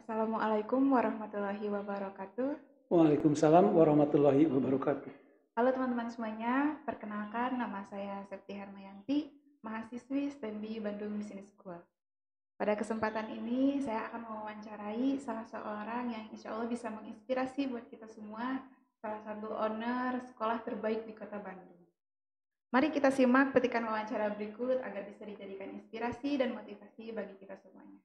Assalamualaikum warahmatullahi wabarakatuh. Waalaikumsalam warahmatullahi wabarakatuh. Halo teman-teman semuanya, perkenalkan nama saya Septi Hermayanti, mahasiswi STEMBI Bandung Business School. Pada kesempatan ini saya akan mewawancarai salah seorang yang insya Allah bisa menginspirasi buat kita semua, salah satu owner sekolah terbaik di Kota Bandung. Mari kita simak petikan wawancara berikut agar bisa dijadikan inspirasi dan motivasi bagi kita semuanya.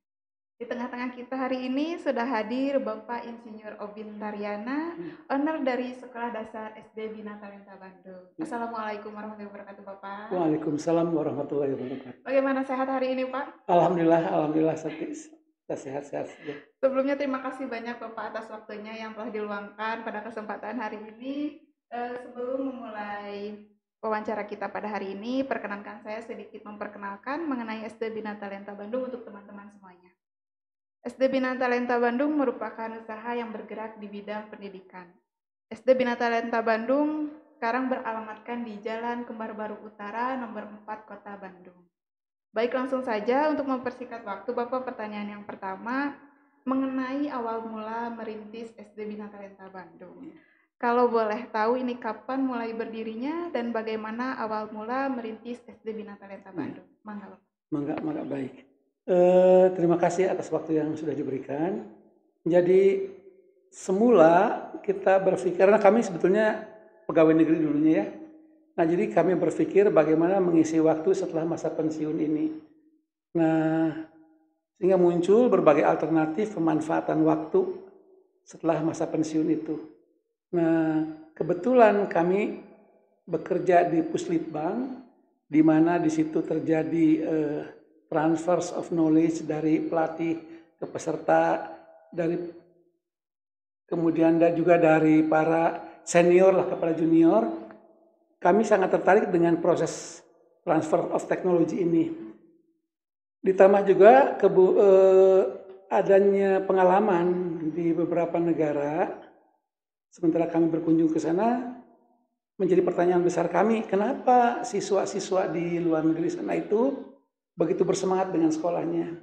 Di tengah-tengah kita hari ini sudah hadir Bapak Insinyur Obin Taryana, owner dari Sekolah Dasar SD Bina Talenta Bandung. Assalamualaikum warahmatullahi wabarakatuh, Bapak. Waalaikumsalam warahmatullahi wabarakatuh. Bagaimana sehat hari ini, Pak? Alhamdulillah, kita sehat-sehat saja. Sebelumnya terima kasih banyak Bapak atas waktunya yang telah diluangkan pada kesempatan hari ini. Sebelum memulai wawancara kita pada hari ini, perkenankan saya sedikit memperkenalkan mengenai SD Bina Talenta Bandung untuk teman-teman semuanya. SD Bina Talenta Bandung merupakan usaha yang bergerak di bidang pendidikan. SD Bina Talenta Bandung sekarang beralamatkan di Jalan Kembar Baru Utara nomor 4 Kota Bandung. Baik, langsung saja untuk mempersingkat waktu, Bapak, pertanyaan yang pertama mengenai awal mula merintis SD Bina Talenta Bandung. Kalau boleh tahu ini kapan mulai berdirinya dan bagaimana awal mula merintis SD Bina Talenta Bandung? Mangga, Bapak. Mangga, baik. Terima kasih atas waktu yang sudah diberikan. Jadi semula kita berpikir, karena kami sebetulnya pegawai negeri dulunya ya. Nah, jadi kami berpikir bagaimana mengisi waktu setelah masa pensiun ini. Nah, sehingga muncul berbagai alternatif pemanfaatan waktu setelah masa pensiun itu. Nah, kebetulan kami bekerja di Puslitbank, di mana di situ terjadi transfers of knowledge dari pelatih ke peserta, kemudian juga dari para senior lah kepada junior. Kami sangat tertarik dengan proses transfer of technology ini. Ditambah juga adanya pengalaman di beberapa negara. Sementara kami berkunjung ke sana, menjadi pertanyaan besar kami, kenapa siswa-siswa di luar negeri sana itu begitu bersemangat dengan sekolahnya.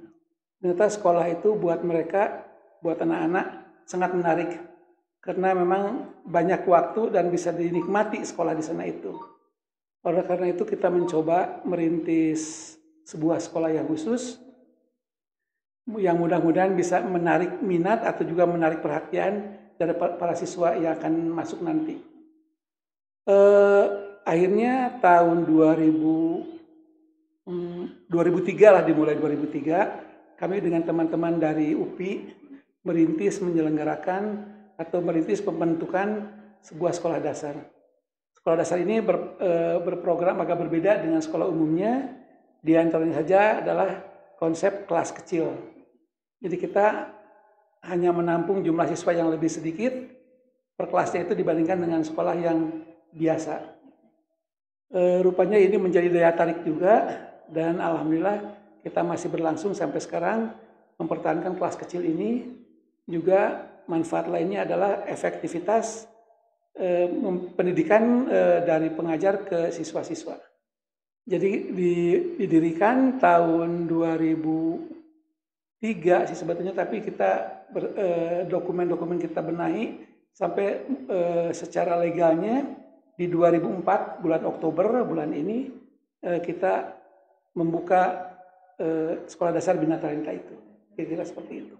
Ternyata sekolah itu buat mereka, buat anak-anak sangat menarik. Karena memang banyak waktu dan bisa dinikmati sekolah di sana itu. Oleh karena itu kita mencoba merintis sebuah sekolah yang khusus, yang mudah-mudahan bisa menarik minat atau juga menarik perhatian dari para siswa yang akan masuk nanti. Akhirnya tahun 2003 lah, dimulai 2003, kami dengan teman-teman dari UPI merintis menyelenggarakan atau merintis pembentukan sebuah sekolah dasar. Sekolah dasar ini berprogram agak berbeda dengan sekolah umumnya. Di antaranya saja adalah konsep kelas kecil. Jadi kita hanya menampung jumlah siswa yang lebih sedikit per kelasnya itu dibandingkan dengan sekolah yang biasa. Rupanya ini menjadi daya tarik juga, dan alhamdulillah kita masih berlangsung sampai sekarang mempertahankan kelas kecil ini. Juga manfaat lainnya adalah efektivitas pendidikan dari pengajar ke siswa-siswa. Jadi didirikan tahun 2003 sih sebetulnya, tapi kita dokumen-dokumen kita benahi sampai secara legalnya di 2004 bulan Oktober bulan ini kita membuka sekolah dasar Bina Talenta itu. Kira-kira seperti itu.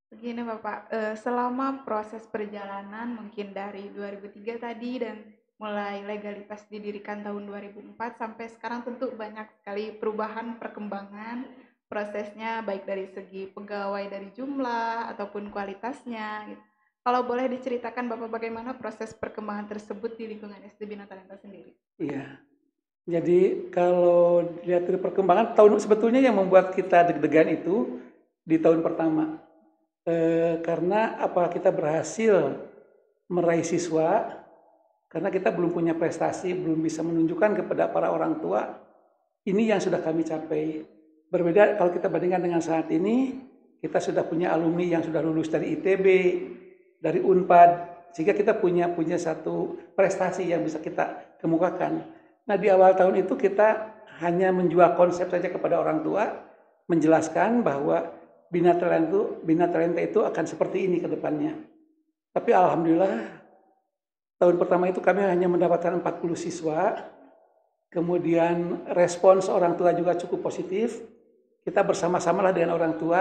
Begini Bapak, selama proses perjalanan mungkin dari 2003 tadi dan mulai legalitas didirikan tahun 2004 sampai sekarang tentu banyak sekali perubahan, perkembangan prosesnya baik dari segi pegawai, dari jumlah ataupun kualitasnya gitu. Kalau boleh diceritakan Bapak bagaimana proses perkembangan tersebut di lingkungan SD Bina Talenta sendiri? Iya. Jadi kalau lihat dari perkembangan tahun, sebetulnya yang membuat kita deg-degan itu di tahun pertama. Karena apa, kita berhasil meraih siswa, karena kita belum punya prestasi, belum bisa menunjukkan kepada para orang tua ini yang sudah kami capai. Berbeda kalau kita bandingkan dengan saat ini, kita sudah punya alumni yang sudah lulus dari ITB, dari Unpad, sehingga kita punya satu prestasi yang bisa kita kemukakan. Nah, di awal tahun itu kita hanya menjual konsep saja kepada orang tua, menjelaskan bahwa Bina Talenta itu akan seperti ini ke depannya. Tapi alhamdulillah tahun pertama itu kami hanya mendapatkan 40 siswa. Kemudian respons orang tua juga cukup positif. Kita bersama-sama lah dengan orang tua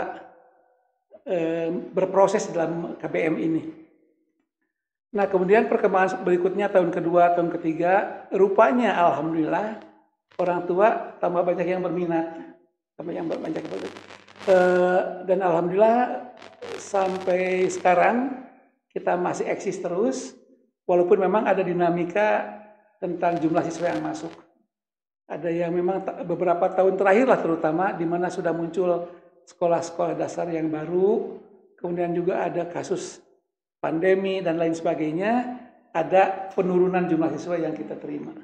berproses dalam KBM ini. Nah, kemudian perkembangan berikutnya tahun kedua, tahun ketiga, rupanya alhamdulillah orang tua tambah banyak yang berminat, dan alhamdulillah sampai sekarang kita masih eksis terus, walaupun memang ada dinamika tentang jumlah siswa yang masuk. Ada yang memang beberapa tahun terakhir lah terutama di mana sudah muncul sekolah-sekolah dasar yang baru, kemudian juga ada kasus pandemi dan lain sebagainya, ada penurunan jumlah siswa yang kita terima.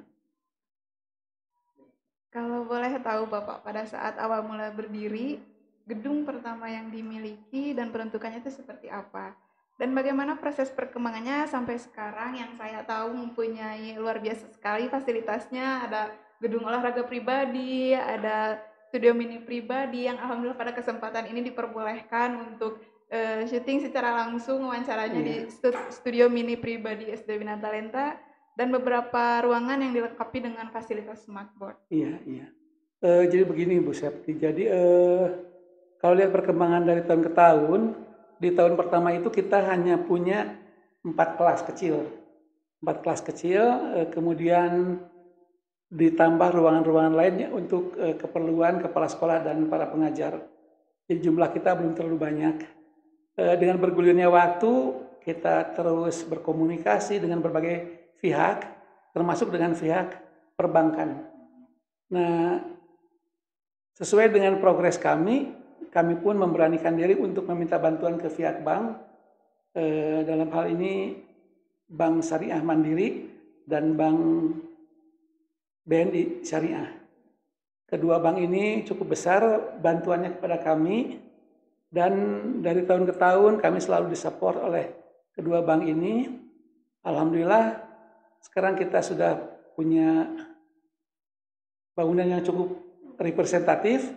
Kalau boleh tahu Bapak, pada saat awal mula berdiri, gedung pertama yang dimiliki dan peruntukannya itu seperti apa? Dan bagaimana proses perkembangannya sampai sekarang yang saya tahu mempunyai luar biasa sekali fasilitasnya, ada gedung olahraga pribadi, ada studio mini pribadi yang alhamdulillah pada kesempatan ini diperbolehkan untuk syuting secara langsung wawancaranya di studio mini pribadi SD Bina Talenta dan beberapa ruangan yang dilengkapi dengan fasilitas smartboard. Iya. Jadi begini Bu Septi, jadi kalau lihat perkembangan dari tahun ke tahun, di tahun pertama itu kita hanya punya 4 kelas kecil, kemudian ditambah ruangan-ruangan lainnya untuk keperluan kepala sekolah dan para pengajar. Jadi jumlah kita belum terlalu banyak. Dengan bergulirnya waktu, kita terus berkomunikasi dengan berbagai pihak, termasuk dengan pihak perbankan. Nah, sesuai dengan progres kami pun memberanikan diri untuk meminta bantuan ke pihak bank, dalam hal ini Bank Syariah Mandiri dan Bank BNI Syariah. Kedua bank ini cukup besar bantuannya kepada kami, dan dari tahun ke tahun kami selalu disupport oleh kedua bank ini. Alhamdulillah sekarang kita sudah punya bangunan yang cukup representatif.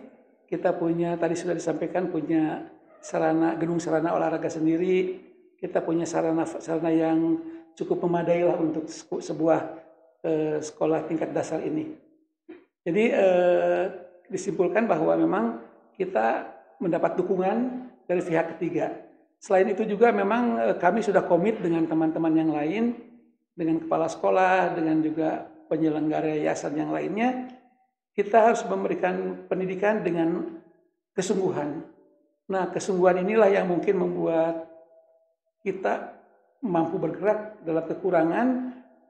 Kita punya, tadi sudah disampaikan, punya gedung sarana olahraga sendiri. Kita punya sarana yang cukup memadai lah untuk sebuah sekolah tingkat dasar ini. Jadi disimpulkan bahwa memang kita mendapat dukungan dari pihak ketiga. Selain itu juga memang kami sudah komit dengan teman-teman yang lain, dengan kepala sekolah, dengan juga penyelenggara yayasan yang lainnya. Kita harus memberikan pendidikan dengan kesungguhan. Nah, kesungguhan inilah yang mungkin membuat kita mampu bergerak dalam kekurangan,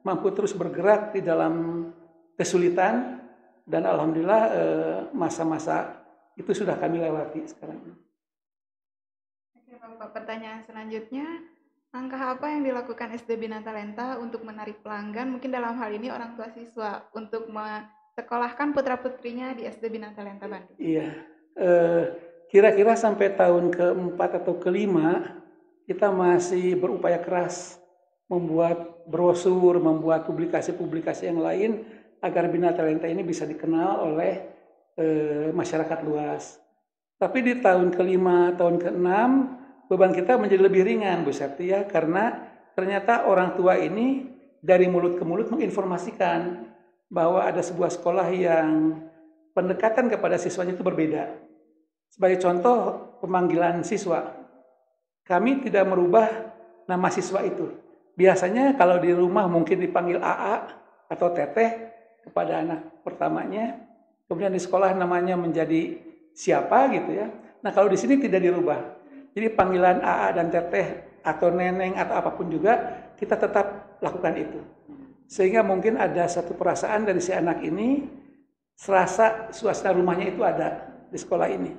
mampu terus bergerak di dalam kesulitan, dan alhamdulillah masa-masa itu sudah kami lewati sekarang. Oke Bapak, pertanyaan selanjutnya, langkah apa yang dilakukan SD Bina Talenta untuk menarik pelanggan, mungkin dalam hal ini orang tua siswa, untuk sekolahkan putra-putrinya di SD Bina Talenta Bandung? Iya, kira-kira sampai tahun ke-4 atau ke-5 kita masih berupaya keras membuat brosur, membuat publikasi-publikasi yang lain agar Bina Talenta ini bisa dikenal oleh masyarakat luas. Tapi di tahun ke-5, tahun ke-6 beban kita menjadi lebih ringan Bu Septi ya, karena ternyata orang tua ini dari mulut ke mulut menginformasikan bahwa ada sebuah sekolah yang pendekatan kepada siswanya itu berbeda. Sebagai contoh, pemanggilan siswa. Kami tidak merubah nama siswa itu. Biasanya kalau di rumah mungkin dipanggil AA atau Teteh kepada anak pertamanya. Kemudian di sekolah namanya menjadi siapa gitu ya. Nah kalau di sini tidak dirubah. Jadi panggilan AA dan Teteh atau Neneng atau apapun juga kita tetap lakukan itu. Sehingga mungkin ada satu perasaan dari si anak ini, serasa suasana rumahnya itu ada di sekolah ini.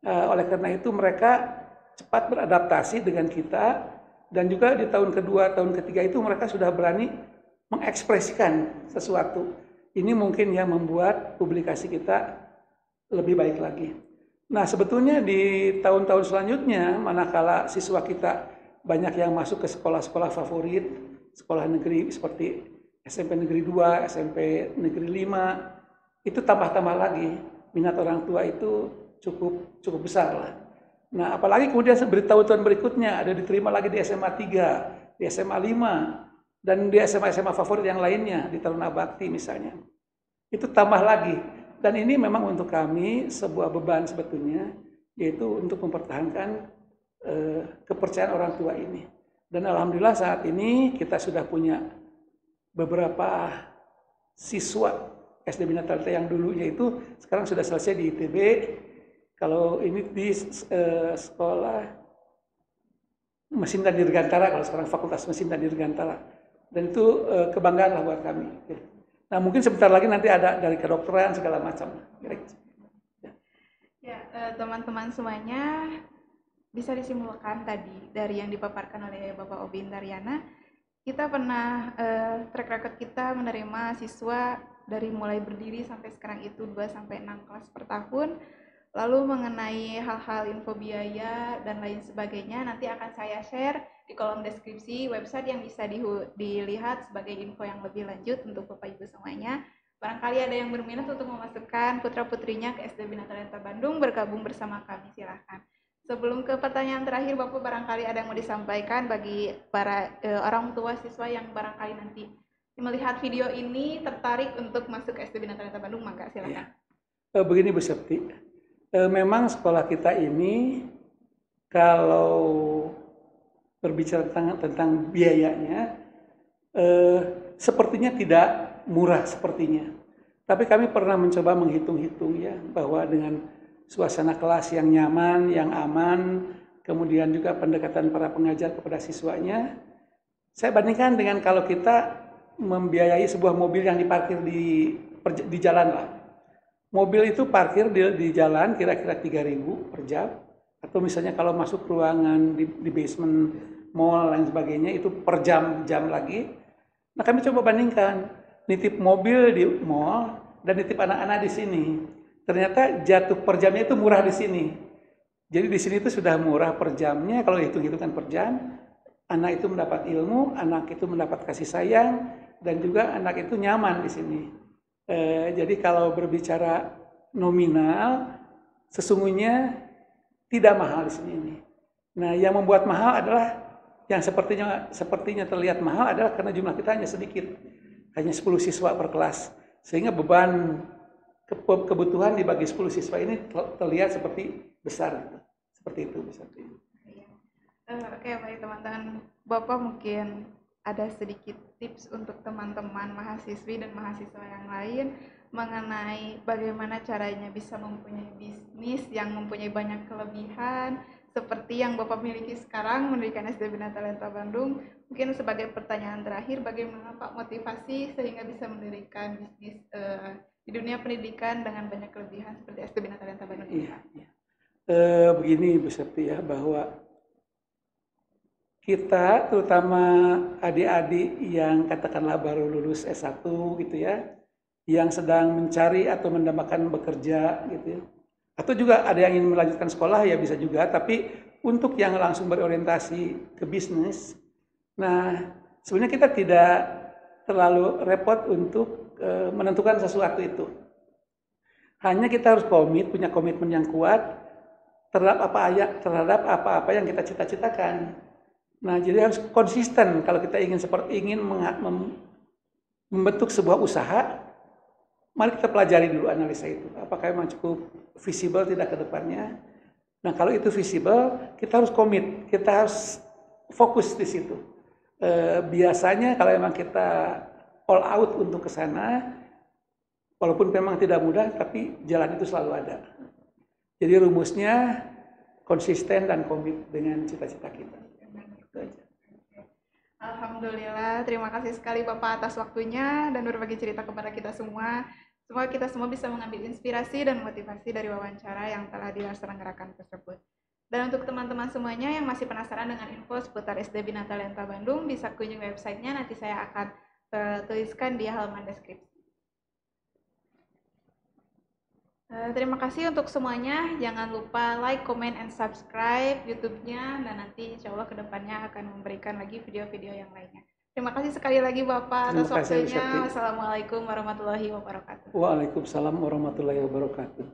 Oleh karena itu mereka cepat beradaptasi dengan kita, dan juga di tahun kedua, tahun ketiga itu mereka sudah berani mengekspresikan sesuatu. Ini mungkin yang membuat publikasi kita lebih baik lagi. Nah sebetulnya di tahun-tahun selanjutnya, manakala siswa kita banyak yang masuk ke sekolah-sekolah favorit, sekolah negeri seperti SMP Negeri 2, SMP Negeri 5, itu tambah-tambah lagi. Minat orang tua itu cukup besar lah. Nah, apalagi kemudian tahun berikutnya ada diterima lagi di SMA 3, di SMA 5, dan di SMA-SMA favorit yang lainnya, di Taruna Bakti misalnya. Itu tambah lagi. Dan ini memang untuk kami sebuah beban sebetulnya, yaitu untuk mempertahankan kepercayaan orang tua ini. Dan alhamdulillah saat ini kita sudah punya beberapa siswa SD Bina Talenta yang dulunya itu sekarang sudah selesai di ITB. Kalau ini di sekolah mesin dan dirgantara, kalau sekarang Fakultas Mesin dan Dirgantara. Dan itu kebanggaan lah buat kami. Nah mungkin sebentar lagi nanti ada dari kedokteran segala macam. Ya, teman-teman semuanya bisa disimpulkan tadi dari yang dipaparkan oleh Bapak Obi Indaryana, kita pernah track record kita menerima siswa dari mulai berdiri sampai sekarang itu 2-6 kelas per tahun. Lalu mengenai hal-hal info biaya dan lain sebagainya nanti akan saya share di kolom deskripsi website yang bisa dilihat sebagai info yang lebih lanjut untuk Bapak Ibu semuanya. Barangkali ada yang berminat untuk memasukkan putra-putrinya ke SD Bina Talenta Bandung bergabung bersama kami, silahkan. Sebelum ke pertanyaan terakhir, Bapak barangkali ada yang mau disampaikan bagi para orang tua siswa yang barangkali nanti melihat video ini tertarik untuk masuk ke SD Bina Talenta Bandung, maka silahkan. Ya. Begini Bu Septi, memang sekolah kita ini kalau berbicara tentang biayanya, sepertinya tidak murah sepertinya. Tapi kami pernah mencoba menghitung-hitung ya, bahwa dengan suasana kelas yang nyaman, yang aman, kemudian juga pendekatan para pengajar kepada siswanya, saya bandingkan dengan kalau kita membiayai sebuah mobil yang diparkir di jalan lah. Mobil itu parkir di jalan kira-kira 3.000 per jam, atau misalnya kalau masuk ruangan di basement mall dan sebagainya itu per jam lagi. Nah kami coba bandingkan nitip mobil di mall dan nitip anak-anak di sini. Ternyata jatuh per jamnya itu murah di sini. Jadi di sini itu sudah murah per jamnya, kalau hitung-hitungan per jam, anak itu mendapat ilmu, anak itu mendapat kasih sayang, dan juga anak itu nyaman di sini. Jadi kalau berbicara nominal, sesungguhnya tidak mahal di sini ini. Nah, yang membuat mahal adalah yang sepertinya terlihat mahal adalah karena jumlah kita hanya sedikit, hanya 10 siswa per kelas, sehingga beban kebutuhan dibagi 10 siswa ini terlihat seperti besar, gitu. Seperti itu bisa. Oke, baik teman-teman, Bapak mungkin ada sedikit tips untuk teman-teman mahasiswi dan mahasiswa yang lain mengenai bagaimana caranya bisa mempunyai bisnis yang mempunyai banyak kelebihan seperti yang Bapak miliki sekarang mendirikan SD Bina Talenta Bandung. Mungkin sebagai pertanyaan terakhir, bagaimana Pak motivasi sehingga bisa mendirikan bisnis di dunia pendidikan dengan banyak kelebihan seperti SD Bina Talenta Bandung? Iya. Begini Bu Septi ya, bahwa kita terutama adik-adik yang katakanlah baru lulus S1 gitu ya, yang sedang mencari atau mendambakan bekerja gitu ya, atau juga ada yang ingin melanjutkan sekolah ya bisa juga, tapi untuk yang langsung berorientasi ke bisnis, nah sebenarnya kita tidak terlalu repot untuk menentukan sesuatu itu. Hanya kita harus punya komitmen yang kuat terhadap apa-apa yang kita cita-citakan. Nah, jadi harus konsisten kalau kita ingin membentuk sebuah usaha. Mari kita pelajari dulu analisa itu. Apakah memang cukup visible tidak ke depannya? Nah, kalau itu visible, kita harus komit, kita harus fokus di situ. Biasanya kalau memang kita all out untuk ke sana, walaupun memang tidak mudah, tapi jalan itu selalu ada. Jadi rumusnya konsisten dan komit dengan cita-cita kita. Alhamdulillah, terima kasih sekali Bapak atas waktunya dan berbagi cerita kepada kita semua. Semoga kita semua bisa mengambil inspirasi dan motivasi dari wawancara yang telah diselenggarakan tersebut. Dan untuk teman-teman semuanya yang masih penasaran dengan info seputar SD Bina Talenta Bandung, bisa kunjungi websitenya, nanti saya akan tuliskan di halaman deskripsi. Terima kasih untuk semuanya. Jangan lupa like, comment, and subscribe YouTube-nya. Dan nanti insya Allah kedepannya akan memberikan lagi video-video yang lainnya. Terima kasih sekali lagi Bapak atas waktunya. Wassalamualaikum warahmatullahi wabarakatuh. Waalaikumsalam warahmatullahi wabarakatuh.